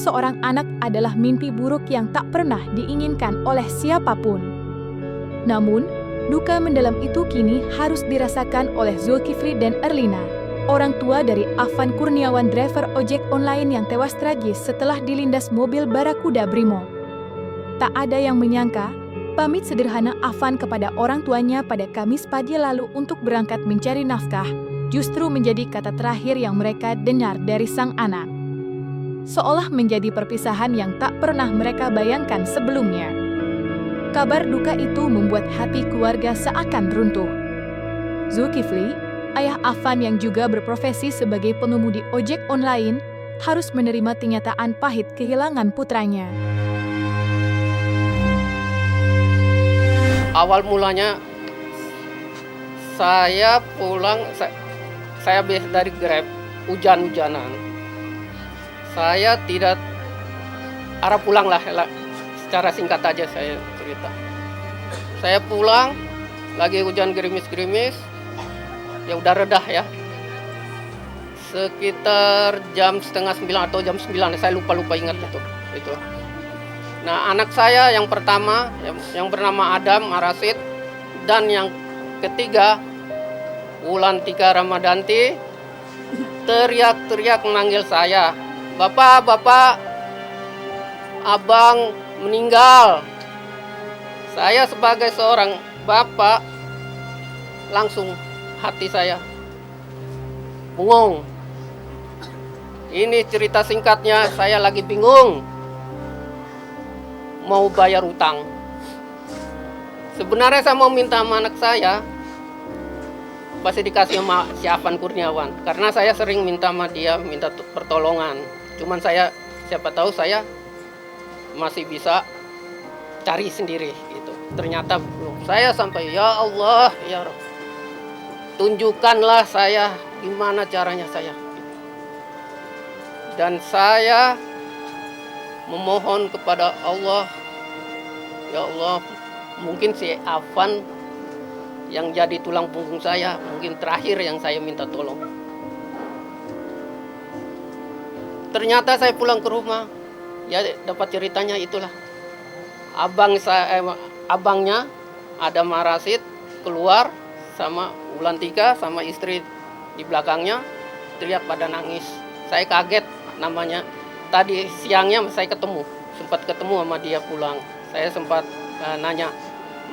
seorang anak adalah mimpi buruk yang tak pernah diinginkan oleh siapapun. Namun, duka mendalam itu kini harus dirasakan oleh Zulkifli dan Erlina, orang tua dari Afan Kurniawan, driver ojek online yang tewas tragis setelah dilindas mobil Barakuda Brimob. Tak ada yang menyangka, pamit sederhana Afan kepada orang tuanya pada Kamis pagi lalu untuk berangkat mencari nafkah justru menjadi kata terakhir yang mereka dengar dari sang anak. Seolah menjadi perpisahan yang tak pernah mereka bayangkan sebelumnya. Kabar duka itu membuat hati keluarga seakan runtuh. Zulkifli, ayah Afan yang juga berprofesi sebagai pengemudi ojek online, harus menerima kenyataan pahit kehilangan putranya. Awal mulanya saya pulang, saya habis dari Grab, hujan-hujanan. Saya tidak arah pulang lah, secara singkat aja saya cerita. Saya pulang, lagi hujan gerimis-gerimis, ya udah redah ya. Sekitar jam 8:30 atau jam 9, saya lupa ingat itu. Nah, anak saya yang pertama, yang bernama Adam Arasid, dan yang ketiga, Wulantika Ramadanti, teriak-teriak memanggil saya, "Bapak, abang meninggal." Saya sebagai seorang bapak, langsung hati saya bengong. Ini cerita singkatnya, saya lagi bingung mau bayar utang. Sebenarnya saya mau minta sama anak saya, pasti dikasih sama si Afan Kurniawan, karena saya sering minta sama dia, minta pertolongan. Cuman saya, siapa tahu saya masih bisa cari sendiri gitu. Ternyata belum. Saya sampai, ya Allah, ya Rabb, tunjukkanlah saya gimana caranya saya. Dan saya memohon kepada Allah, ya Allah, mungkin si Afan yang jadi tulang punggung saya, mungkin terakhir yang saya minta tolong. Ternyata saya pulang ke rumah, ya dapat ceritanya itulah. Abangnya Adam Arasid keluar sama Wulantika sama istri di belakangnya, teriak pada nangis. Saya kaget namanya. Tadi siangnya saya sempat ketemu sama dia pulang. Saya sempat nanya,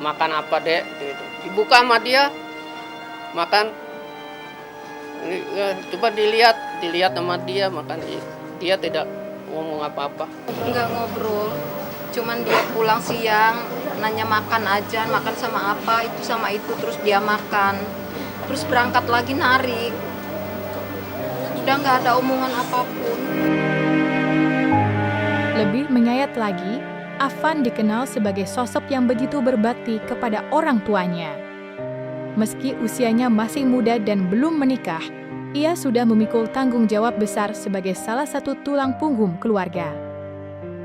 "Makan apa, Dek?" Gitu. Dibuka sama dia, makan. Coba dilihat sama dia makan. Dia tidak ngomong apa-apa. Enggak ngobrol, cuman dia pulang siang, nanya makan aja, makan sama apa, itu sama itu, terus dia makan. Terus berangkat lagi narik. Udah nggak ada omongan apapun. Lebih menyayat lagi, Afan dikenal sebagai sosok yang begitu berbakti kepada orang tuanya. Meski usianya masih muda dan belum menikah, ia sudah memikul tanggung jawab besar sebagai salah satu tulang punggung keluarga.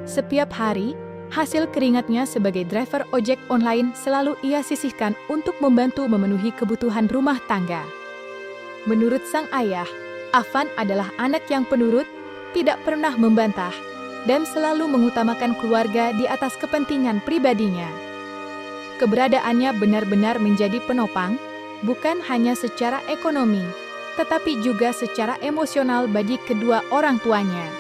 Setiap hari, hasil keringatnya sebagai driver ojek online selalu ia sisihkan untuk membantu memenuhi kebutuhan rumah tangga. Menurut sang ayah, Afan adalah anak yang penurut, tidak pernah membantah, dan selalu mengutamakan keluarga di atas kepentingan pribadinya. Keberadaannya benar-benar menjadi penopang, bukan hanya secara ekonomi, tetapi juga secara emosional bagi kedua orang tuanya.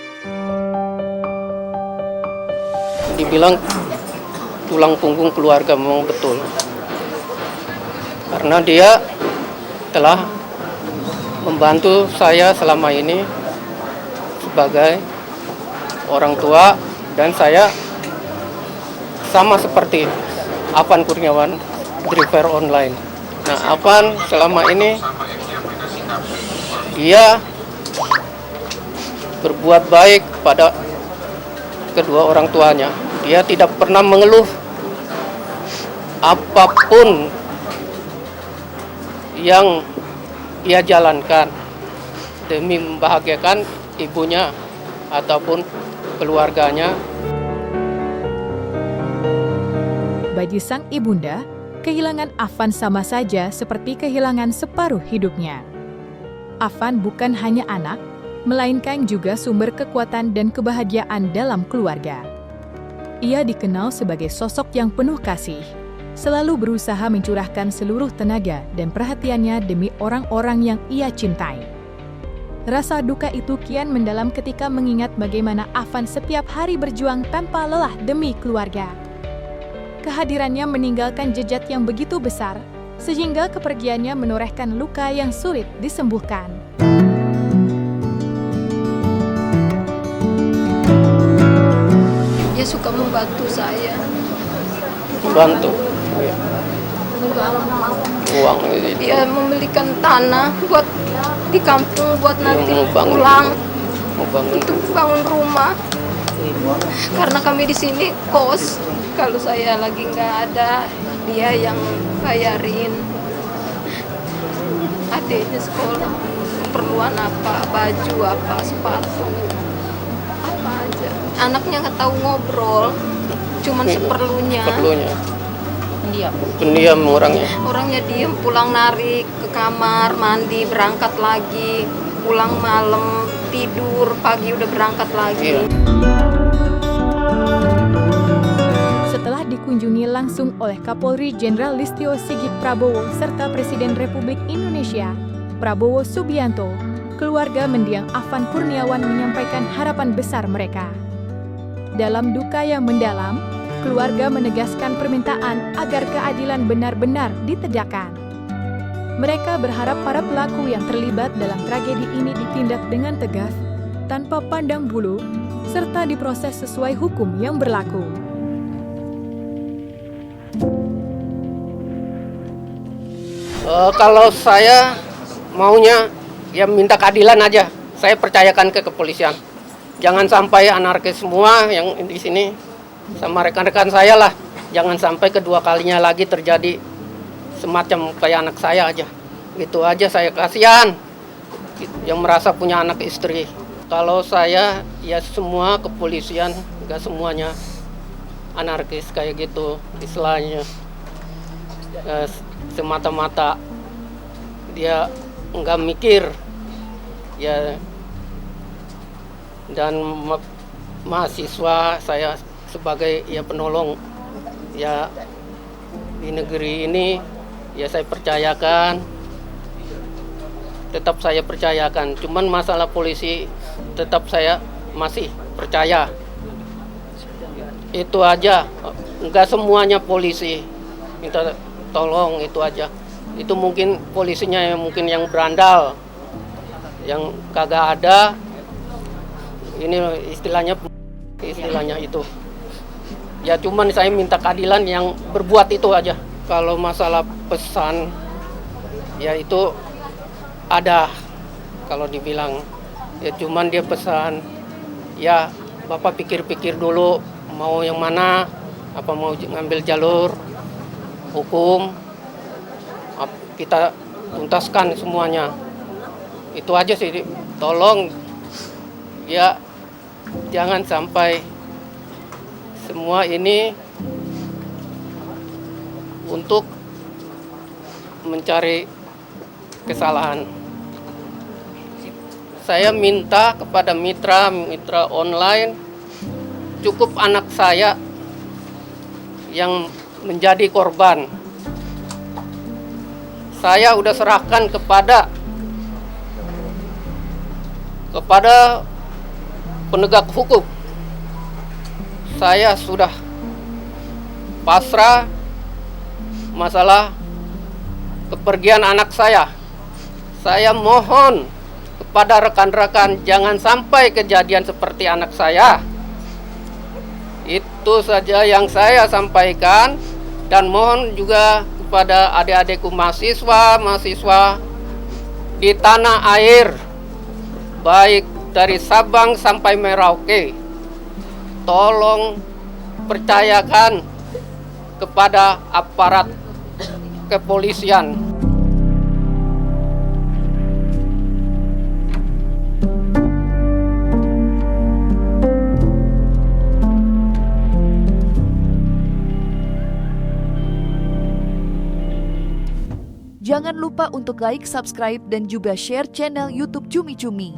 Dibilang tulang punggung keluarga memang betul. Karena dia telah membantu saya selama ini sebagai orang tua, dan saya sama seperti Afan Kurniawan, driver online. Nah, Afan selama ini dia berbuat baik pada kedua orang tuanya. Dia tidak pernah mengeluh apapun yang dia jalankan demi membahagiakan ibunya ataupun keluarganya. Bagi sang ibunda, kehilangan Afan sama saja seperti kehilangan separuh hidupnya. Afan bukan hanya anak, melainkan juga sumber kekuatan dan kebahagiaan dalam keluarga. Ia dikenal sebagai sosok yang penuh kasih, selalu berusaha mencurahkan seluruh tenaga dan perhatiannya demi orang-orang yang ia cintai. Rasa duka itu kian mendalam ketika mengingat bagaimana Afan setiap hari berjuang tanpa lelah demi keluarga. Kehadirannya meninggalkan jejak yang begitu besar, sehingga kepergiannya menorehkan luka yang sulit disembuhkan. Dia suka membantu saya. Bantu. Uang itu. Dia membelikan tanah buat di kampung buat nanti mau bangun. pulang Mau bangun. untuk bangun rumah. Karena kami di sini kos. Kalau saya lagi nggak ada, dia yang bayarin. Adiknya sekolah, keperluan apa, baju apa, sepatu, apa aja. Anaknya nggak tahu ngobrol, cuman seperlunya. Perlunya. Pendiam orangnya. Orangnya diem, pulang narik ke kamar, mandi, berangkat lagi, pulang malam, tidur, pagi udah berangkat lagi. Iya. Setelah dikunjungi langsung oleh Kapolri Jenderal Listio Sigit Prabowo serta Presiden Republik Indonesia, Prabowo Subianto, keluarga mendiang Afan Kurniawan menyampaikan harapan besar mereka. Dalam duka yang mendalam, keluarga menegaskan permintaan agar keadilan benar-benar ditegakkan. Mereka berharap para pelaku yang terlibat dalam tragedi ini ditindak dengan tegas, tanpa pandang bulu, serta diproses sesuai hukum yang berlaku. Kalau saya maunya ya minta keadilan aja. Saya percayakan ke kepolisian. Jangan sampai anarkis semua yang di sini sama rekan-rekan saya lah. Jangan sampai kedua kalinya lagi terjadi semacam kayak anak saya aja. Gitu aja, saya kasihan yang merasa punya anak istri. Kalau saya ya semua kepolisian, nggak semuanya anarkis kayak gitu istilahnya. Semata-mata dia nggak mikir ya, dan mahasiswa saya sebagai ya penolong ya di negeri ini ya saya percayakan, tetap saya percayakan. Cuman masalah polisi tetap saya masih percaya. Itu aja, nggak semuanya polisi minta tolong, itu aja. Itu mungkin polisinya yang mungkin yang berandal, yang kagak ada. Ini istilahnya itu. Ya cuman saya minta keadilan yang berbuat itu aja. Kalau masalah pesan, ya itu ada. Kalau dibilang, ya cuman dia pesan, ya Bapak pikir-pikir dulu mau yang mana, apa mau ngambil jalur hukum, kita tuntaskan semuanya. Itu aja sih, tolong ya jangan sampai semua ini untuk mencari kesalahan. Saya minta kepada mitra online, cukup anak saya yang menjadi korban. Saya udah serahkan kepada penegak hukum. Saya sudah pasrah masalah kepergian anak saya. Saya mohon kepada rekan-rekan jangan sampai kejadian seperti anak saya. Itu saja yang saya sampaikan, dan mohon juga kepada adik-adikku mahasiswa di tanah air, baik dari Sabang sampai Merauke, tolong percayakan kepada aparat kepolisian. Jangan lupa untuk like, subscribe, dan juga share channel YouTube Cumi Cumi.